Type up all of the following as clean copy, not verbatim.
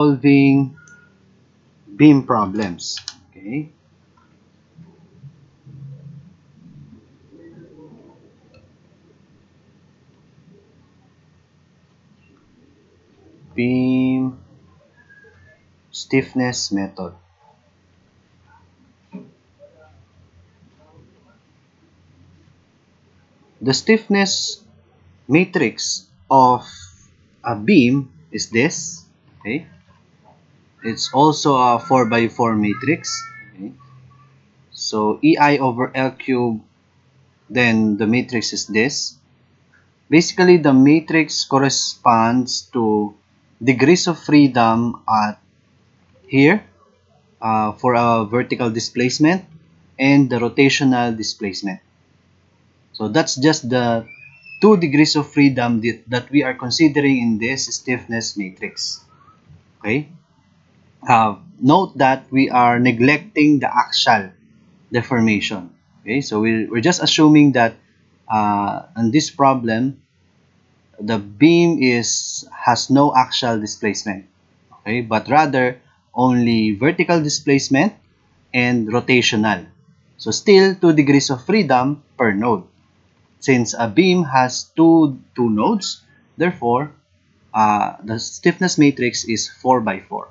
solving beam problems. Okay. Beam stiffness method. The stiffness matrix of a beam is this. Okay. It's also a 4 by 4 matrix. Okay. So EI over L cube, then the matrix is this. Basically, the matrix corresponds to degrees of freedom at here for a vertical displacement and the rotational displacement. So that's just the 2 degrees of freedom that we are considering in this stiffness matrix. Okay. Note that we are neglecting the axial deformation. Okay, so we're just assuming that on this problem, the beam has no axial displacement. Okay, but rather only vertical displacement and rotational. So still 2 degrees of freedom per node. Since a beam has two nodes, therefore the stiffness matrix is 4 by 4.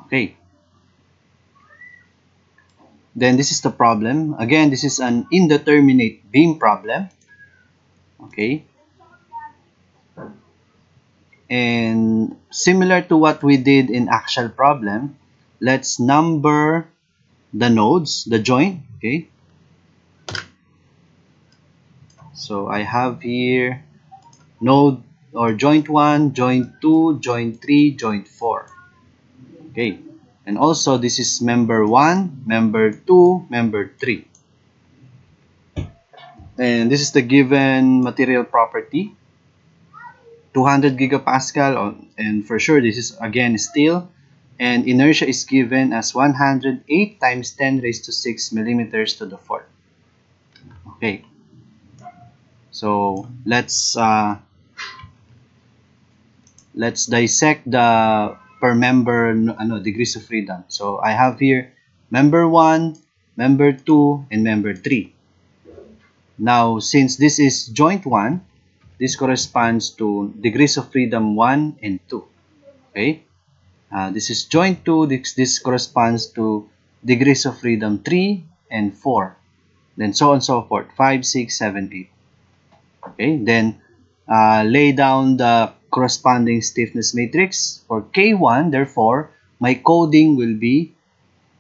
Okay. Then this is the problem. Again, this is an indeterminate beam problem. Okay. And similar to what we did in axial problem, let's number the nodes, the joint. Okay. So I have here node or joint 1, joint 2, joint 3, joint 4. Okay. And also this is member 1, member 2, member 3. And this is the given material property. 200 gigapascal, and for sure this is again steel, and inertia is given as 108 times 10 raised to 6 millimeters to the fourth. Okay, so let's dissect the per member degrees of freedom. So I have here member 1, member 2, and member 3. Now since this is joint 1, this corresponds to degrees of freedom 1 and 2. Okay. This is joint 2. This corresponds to degrees of freedom 3 and 4. Then so on and so forth. 5, 6, 7, 8. Okay. Then lay down the corresponding stiffness matrix. For K1, therefore, my coding will be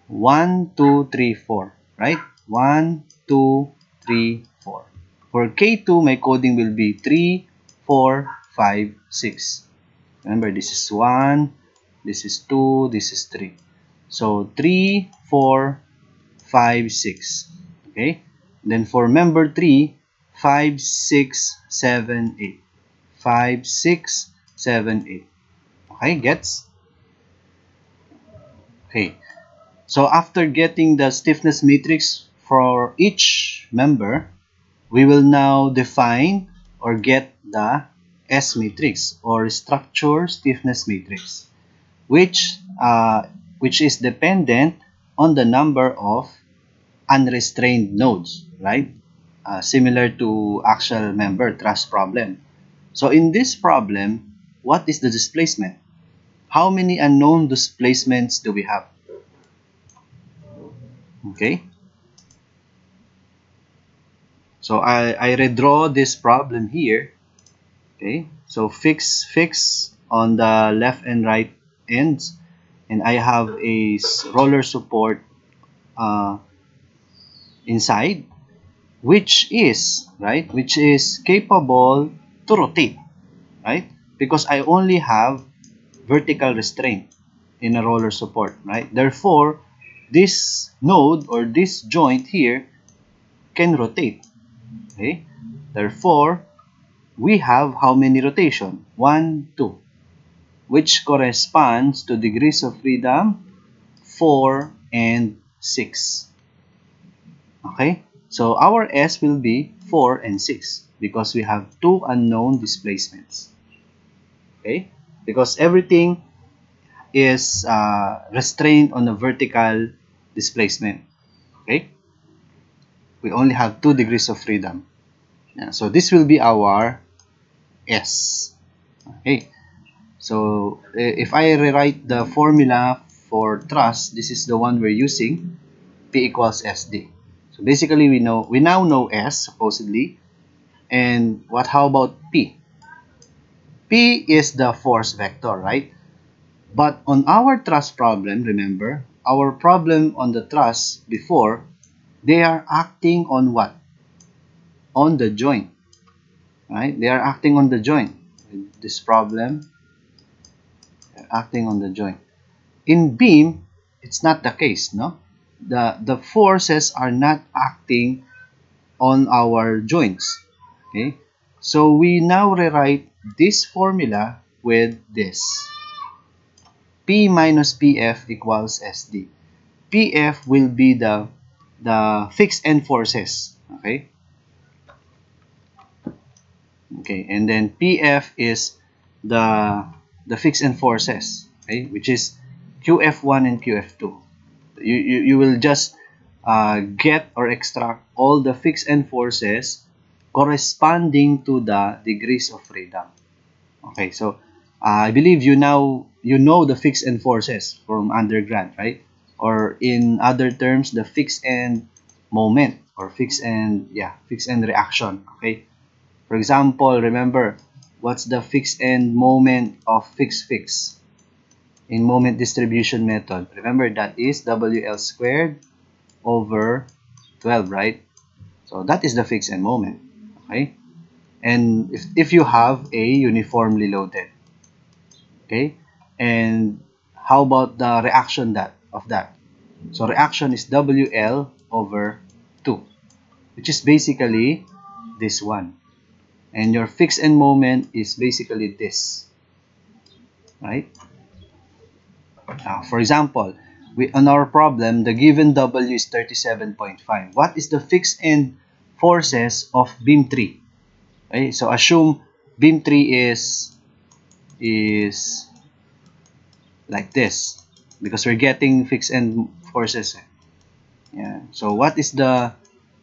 1, 2, 3, 4. Right? 1, 2, 3, 4. For K2, my coding will be 3, 4, 5, 6. Remember, this is 1, this is 2, this is 3. So 3, 4, 5, 6. Okay? Then for member 3, 5, 6, 7, 8. 5, 6, 7, 8. Okay, gets? Okay. So after getting the stiffness matrix for each member, we will now define or get the S matrix or structure stiffness matrix, which is dependent on the number of unrestrained nodes, right? Similar to axial member truss problem. So in this problem, what is the displacement? How many unknown displacements do we have? Okay. So I redraw this problem here. Okay. So fix on the left and right ends, and I have a roller support uh, inside, which is capable to rotate, right? Because I only have vertical restraint in a roller support, right? Therefore, this node or this joint here can rotate. Okay. Therefore, we have how many rotation? 1, 2, which corresponds to degrees of freedom 4 and 6. Okay, so our S will be 4 and 6 because we have two unknown displacements. Okay, because everything is restrained on a vertical displacement. Okay, we only have 2 degrees of freedom. Yeah, so this will be our S. Okay, so if I rewrite the formula for truss, this is the one we're using. P equals SD. So basically, we now know S supposedly, and how about P? P is the force vector, right? But on our truss problem, remember, our problem on the truss before, they are acting on what? On the joint, right? They are acting on the joint. This problem, they're acting on the joint. In beam, it's not the case, no? The forces are not acting on our joints. Okay? So we now rewrite this formula with this. P minus PF equals SD. PF will be the fixed end forces. Okay? Okay, and then PF is the fixed end forces, okay, which is QF1 and QF2. You will just get or extract all the fixed end forces corresponding to the degrees of freedom. Okay, so I believe you know the fixed end forces from undergrad, right? Or in other terms, the fixed end moment or fixed end reaction. Okay, for example, remember what's the fixed end moment of fix in moment distribution method? Remember that is WL squared over 12, right? So that is the fixed end moment. Okay, and if you have a uniformly loaded, okay, and how about the reaction of that? So reaction is WL over 2, which is basically this one. And your fixed end moment is basically this, right? For example, on our problem, the given W is 37.5. What is the fixed end forces of beam 3? Okay, so assume beam 3 is like this because we're getting fixed end forces. Yeah. So what is the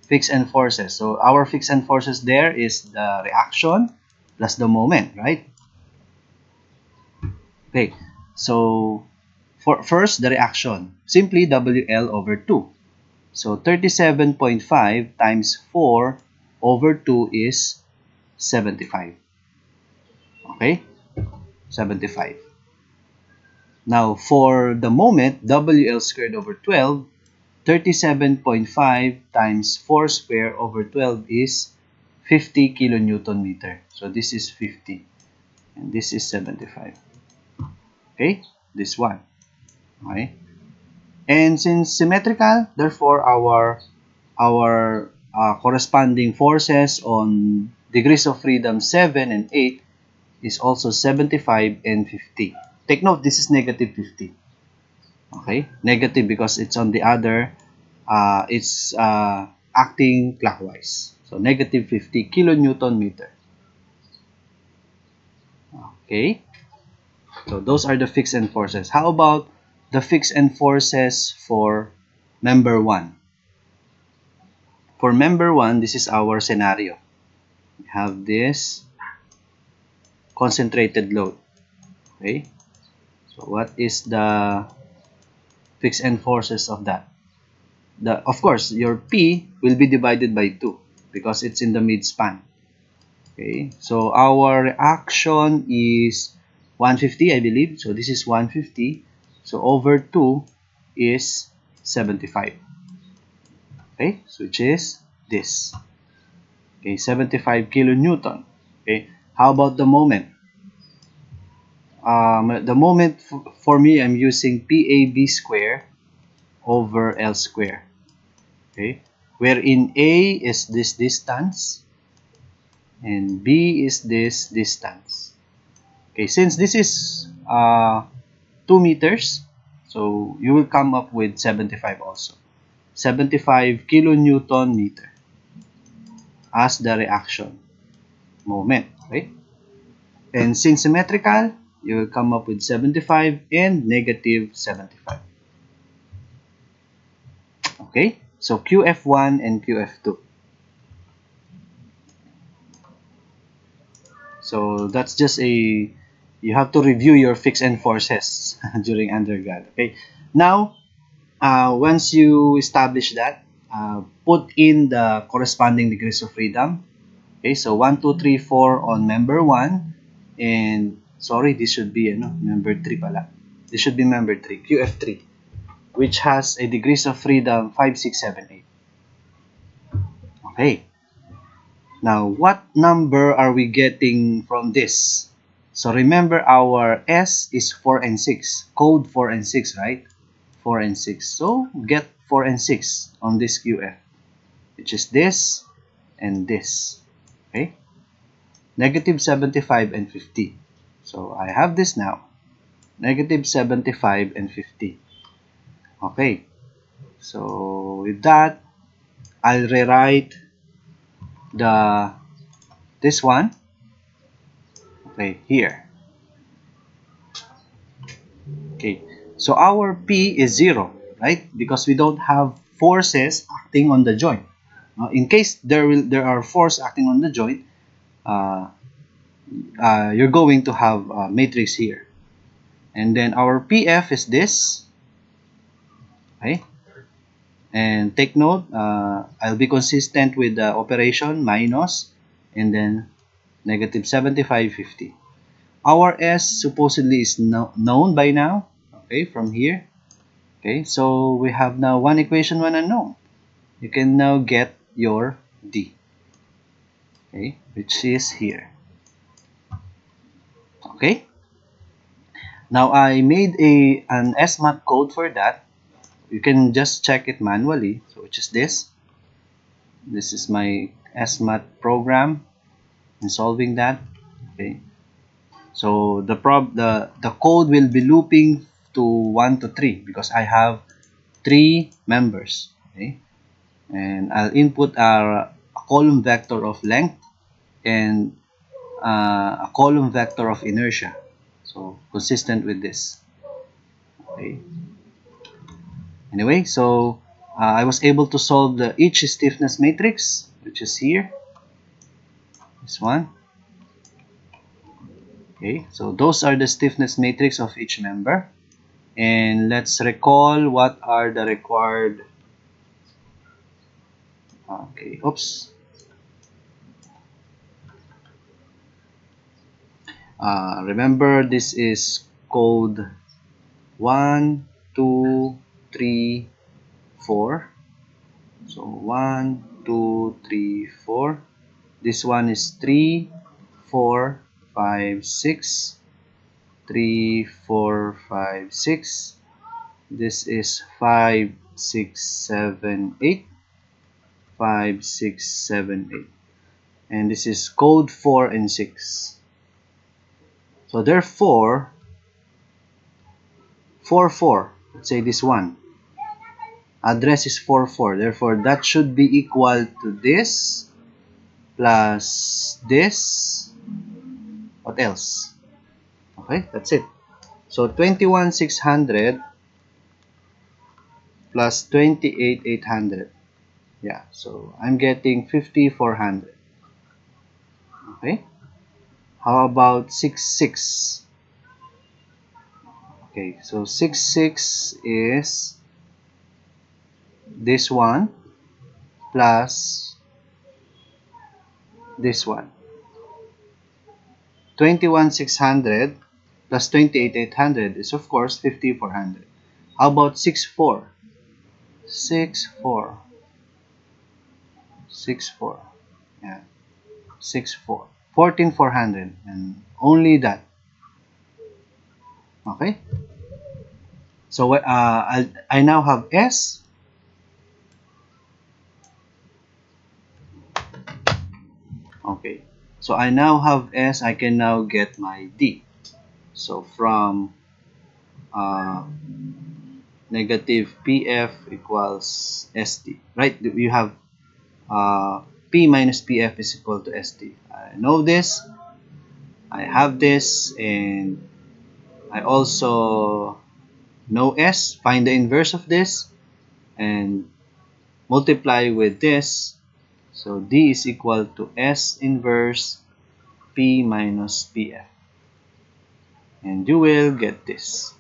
fixed end forces? So our fixed end forces there is the reaction plus the moment, right? Okay. So for first the reaction, simply WL over 2. So 37.5 times 4 over 2 is 75. Okay? 75. Now for the moment, WL squared over 12, 37.5 times 4 square over 12 is 50 kilonewton meter. So this is 50 and this is 75. Okay? This one. Okay? And since symmetrical, therefore our corresponding forces on degrees of freedom 7 and 8 is also 75 and 50. Take note, this is negative 50. Okay? Negative because it's on the other, it's acting clockwise. So negative 50 kilonewton meter. Okay? So those are the fixed end forces. How about the fixed end forces for member 1? For member 1, this is our scenario. We have this concentrated load. Okay? So what is the fixed end forces of that? Of course, your P will be divided by 2 because it's in the mid-span. Okay? So our reaction is 150, I believe. So this is 150. So over 2 is 75. Okay? So which is this. Okay, 75 kilonewton. Okay? How about the moment? The moment for me, I'm using PAB square over L square. Okay, wherein A is this distance and B is this distance. Okay, since this is 2 meters, so you will come up with 75 also. 75 kilonewton meter as the reaction moment. Okay, and since symmetrical, you will come up with 75 and negative 75. Okay, so QF1 and QF2. So that's just you have to review your fixed and forces during undergrad. Okay, now once you establish that, put in the corresponding degrees of freedom. Okay, so 1, 2, 3, 4 on member 1, and sorry, this should be member 3 pala. This should be member 3, QF3, which has a degrees of freedom 5, 6, 7, 8. Okay, now what number are we getting from this? So remember our S is 4 and 6, code 4 and 6, right? 4 and 6. So get 4 and 6 on this QF, which is this and this. Okay, negative 75 and 50. So I have this now, negative 75 and 50. Okay, so with that, I'll rewrite the this one, okay, here. Okay, so our P is 0, right? Because we don't have forces acting on the joint. In case there are force acting on the joint, uh, you're going to have a matrix here. And then our PF is this, okay? And take note, I'll be consistent with the operation minus and then negative 75, 50. Our S supposedly is known by now, okay, from here. Okay, so we have now one equation, one unknown. You can now get your D, okay, which is here. Okay, now I made an SMAT code for that. You can just check it manually. So which is this. This is my SMAT program in solving that. Okay, so the code will be looping to 1 to 3 because I have 3 members. Okay, and I'll input a column vector of length and a column vector of inertia. So consistent with this. Okay. Anyway, so I was able to solve each stiffness matrix, which is here. This one. Okay, so those are the stiffness matrix of each member. And let's recall what are the required. Okay, oops. Remember, this is code 1, 2, 3, 4. So 1, 2, 3, 4. This one is 3, 4, 5, 6. 3, 4, 5, 6. This is 5, 6, 7, 8. 5, 6, 7, 8. And this is code 4 and 6. So therefore, 4, 4. Let's say this one. Address is 4, 4. Therefore, that should be equal to this plus this. What else? Okay, that's it. So 21,600 plus 28,800. Yeah, so I'm getting 5,400. Okay. How about 6,6? Okay, so 6,6 is this one plus this one. 21,600 plus 28,800 is of course 5,400. How about 6,4? 6,4. 6,4. Yeah. 6,4. 14,400 and only that. Okay. So I now have S. Okay. So I now have S. I can now get my D. So from uh, negative PF equals ST. Right? You have P minus PF is equal to ST. I know this. I have this, and I also know S, find the inverse of this, and multiply with this. So D is equal to S inverse P minus PF. And you will get this.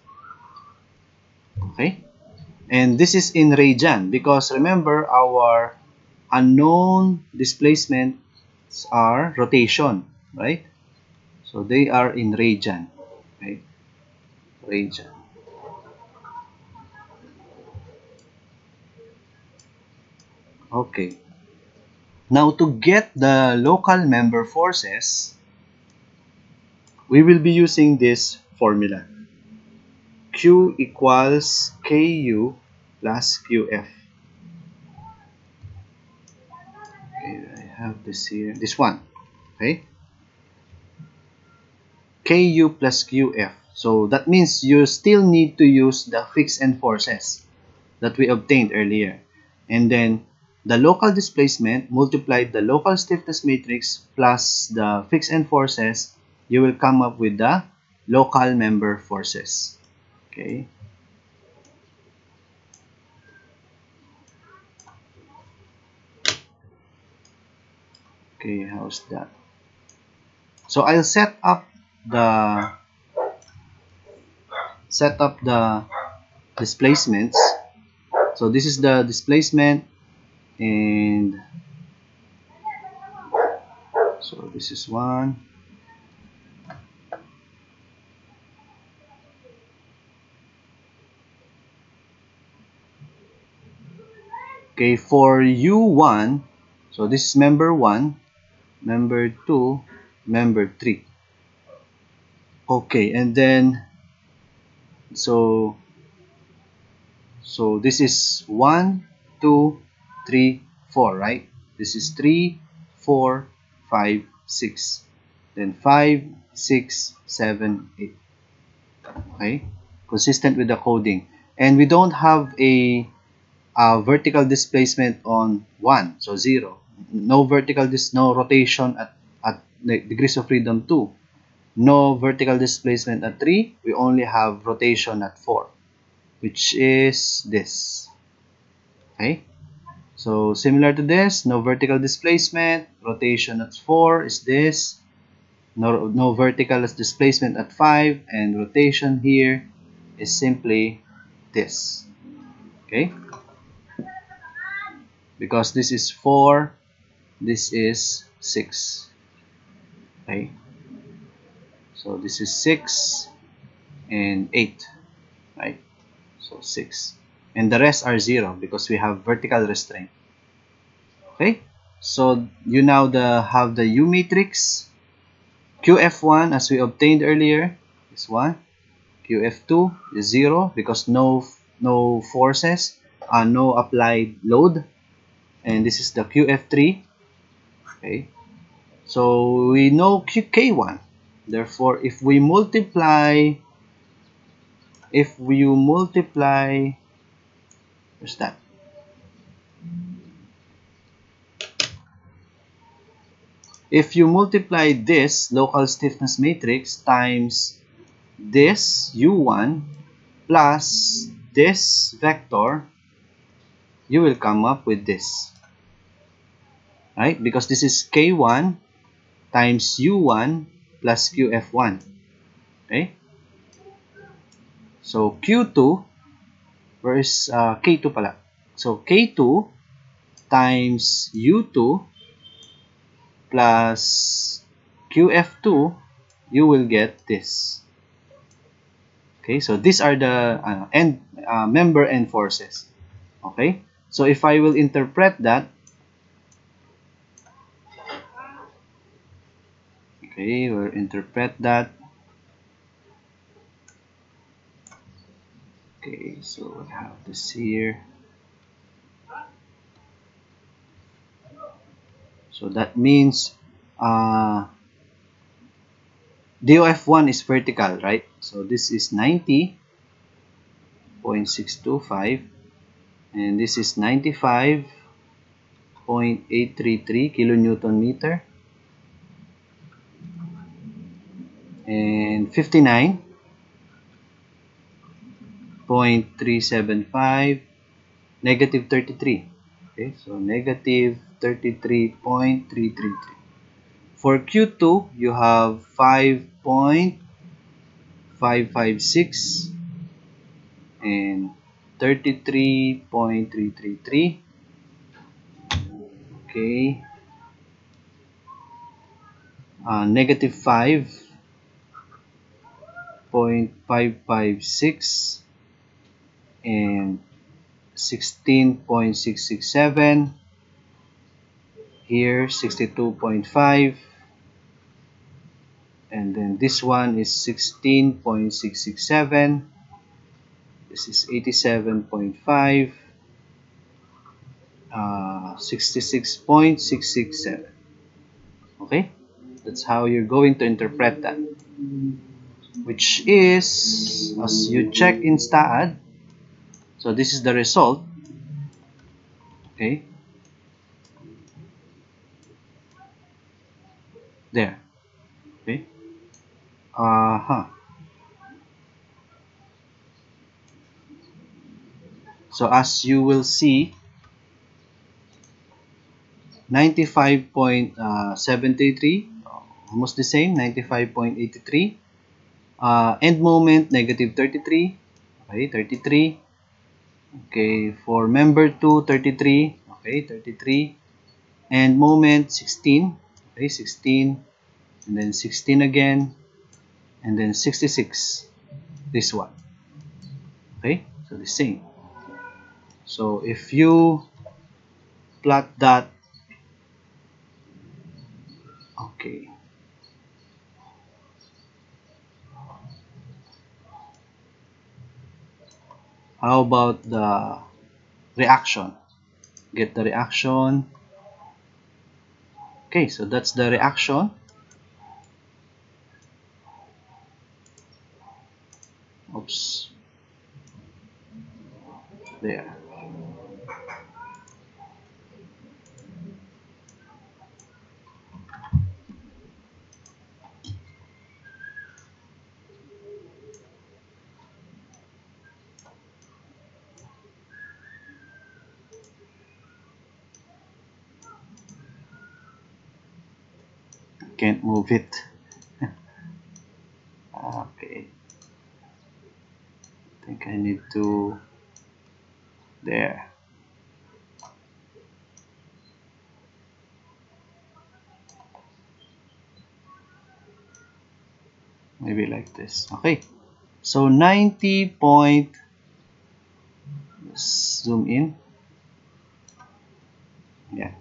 Okay? And this is in radian because remember our unknown displacements are rotation, right? So they are in radian. Okay? Radian. Okay. Now to get the local member forces, we will be using this formula. Q equals KU plus QF. Okay, I have this here. This one. Okay. KU plus QF. So that means you still need to use the fixed end forces that we obtained earlier. And then the local displacement multiplied the local stiffness matrix plus the fixed end forces, you will come up with the local member forces. Okay. Okay, how's that? So I'll set up the displacements. So this is the displacement, and so this is one. Okay, for U1, so this is member 1, member 2, member 3. Okay, and then so this is 1, 2, 3, 4, right? This is 3, 4, 5, 6. Then 5, 6, 7, 8. Okay? Consistent with the coding. And we don't have a vertical displacement on 1, so 0. No no rotation at degrees of freedom 2. No vertical displacement at 3. We only have rotation at 4, which is this. Okay? So similar to this, no vertical displacement, rotation at 4 is this. No vertical displacement at 5, and rotation here is simply this. Okay? Because this is 4, this is 6. Okay? So this is 6 and 8. Right? So 6. And the rest are 0 because we have vertical restraint. Okay? So you now have the U matrix. QF1 as we obtained earlier is 1. QF2 is 0 because no forces, no applied load. And this is the QF3. Okay? So we know K1. Therefore, if you multiply, where's that? If you multiply this local stiffness matrix times this U1 plus this vector, you will come up with this. Right? Because this is K1 times U1 plus QF1. Okay? So Q2, where is K2 pala? So K2 times U2 plus QF2, you will get this. Okay, so these are the member end forces. Okay, so if I will interpret that, okay, we'll interpret that. Okay, so I have this here. So that means DOF1 is vertical, right? So this is 90.625 and this is 95.833 kilonewton meter and 59 0.375, negative 33. Okay, so negative 33.333. For Q2, you have 5.556 and 33.333. Okay, negative 5.556 and 16.667. Here 62.5, and then this one is 16.667. This is 87.5, 66.667. Okay, that's how you're going to interpret that, which is, as you check in STAAD, so this is the result. Okay, there. Okay, so as you will see, 95.73, almost the same, 95.83. End moment, negative 33. Okay, 33. Okay, for member 2, 33. Okay, 33. And moment, 16. Okay, 16. And then 16 again. And then 66. This one. Okay, so the same. So if you plot that, okay. How about the reaction? Get the reaction. Okay, so that's the reaction. Oops. There. Can't move it. Okay. I think I need to. There. Maybe like this. Okay. So 90 point. Zoom in. Yeah.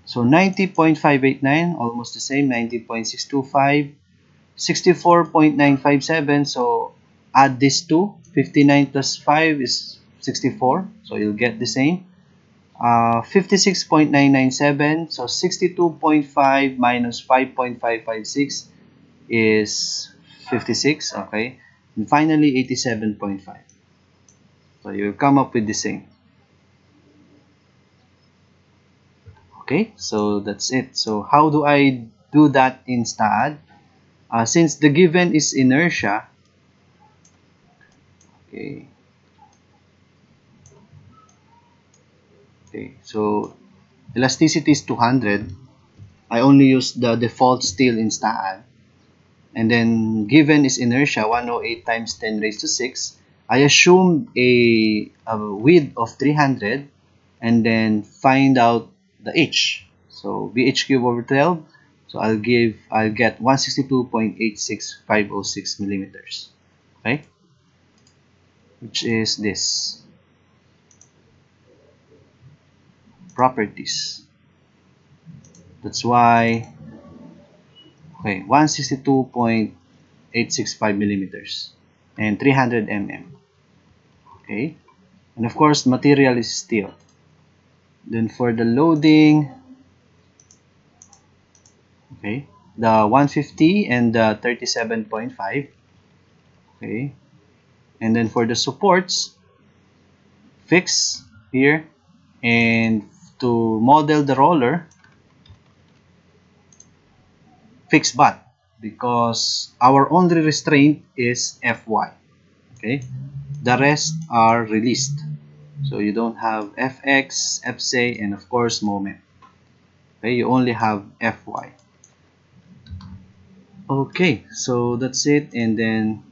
So 90.589, almost the same. 90.625. 64.957. So add this two. 59 plus 5 is 64. So you'll get the same. 56.997. So 62.5 minus 5.556 is 56. Okay. And finally 87.5. So you come up with the same. Okay, so that's it. So how do I do that in STAAD? Since the given is inertia, okay, so elasticity is 200. I only use the default steel in STAAD. And then given is inertia, 108 times 10 raised to 6. I assume a width of 300 and then find out the h. So bh cube over 12. So I'll get 162.86506 millimeters. Okay, which is this properties. That's why, okay, 162.865 millimeters and 300 mm. Okay, and of course material is steel. Then for the loading, okay, the 150 and the 37.5. Okay, and then for the supports, fix here, and to model the roller, fix butt. because our only restraint is Fy. Okay, the rest are released. So you don't have Fx, Fc, and of course moment. Okay, you only have Fy. Okay, so that's it, and then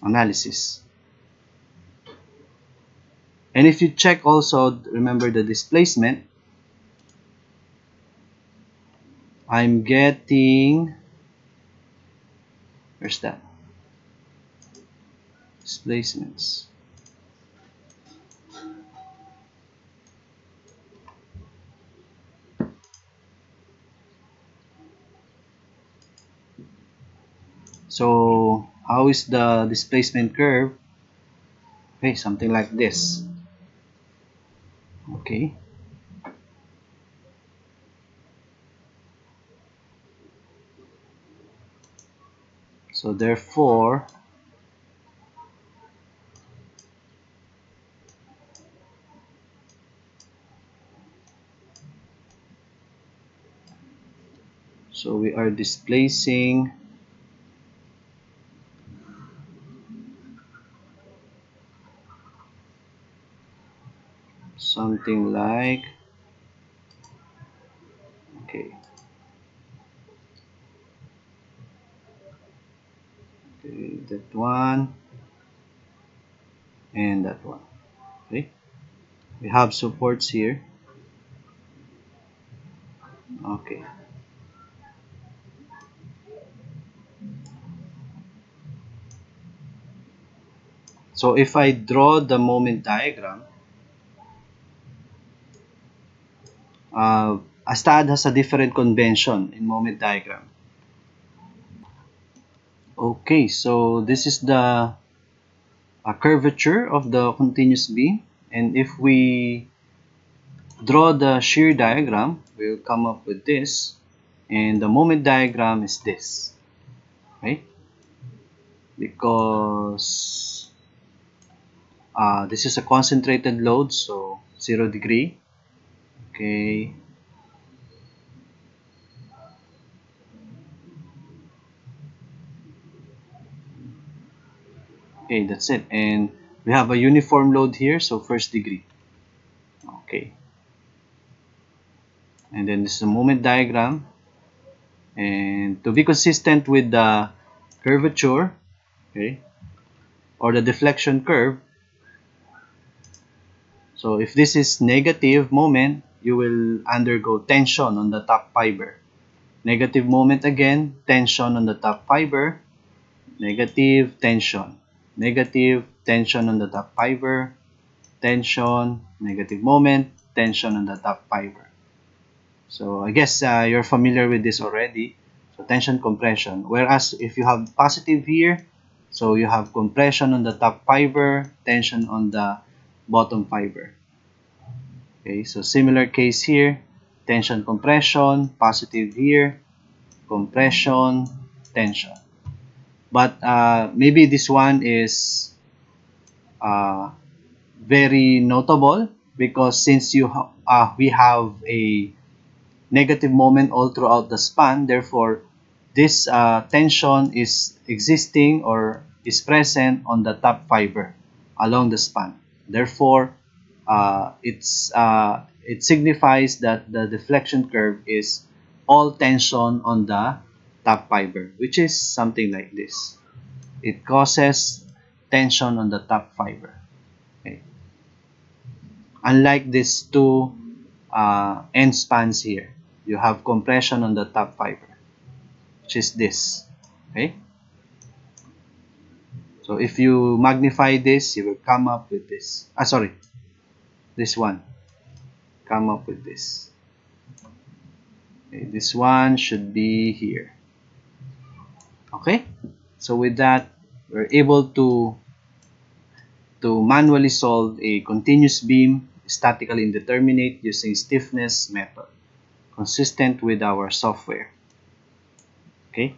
analysis. And if you check also, remember the displacement, I'm getting, where's that? Displacements. So how is the displacement curve? Okay, something like this. Okay, so therefore, so we are displacing something like, okay, okay, that one and that one. Okay, we have supports here. Okay, so if I draw the moment diagram, a stud has a different convention in moment diagram. Okay, so this is the curvature of the continuous beam, and if we draw the shear diagram, we'll come up with this, and the moment diagram is this, right? Because this is a concentrated load, so 0 degree. Okay, okay, that's it. And we have a uniform load here, so 1st degree. Okay, and then this is a moment diagram, and to be consistent with the curvature, okay, or the deflection curve, so if this is negative moment, you will undergo tension on the top fiber. Negative moment again, tension on the top fiber, negative tension, negative tension on the top fiber, tension, negative moment, tension on the top fiber. So I guess you're familiar with this already. So tension compression. Whereas if you have positive here, so you have compression on the top fiber, tension on the bottom fiber. Okay, so similar case here, tension compression, positive here, compression, tension. But maybe this one is uh, very notable because since we have a negative moment all throughout the span, therefore this tension is existing or is present on the top fiber along the span. Therefore, it signifies that the deflection curve is all tension on the top fiber, which is something like this. It causes tension on the top fiber. Okay. Unlike these two end spans here, you have compression on the top fiber, which is this. Okay. So if you magnify this, you will come up with this. Sorry, this one. Come up with this. Okay, this one should be here. Okay. So with that, we're able to manually solve a continuous beam statically indeterminate using stiffness method, consistent with our software. Okay.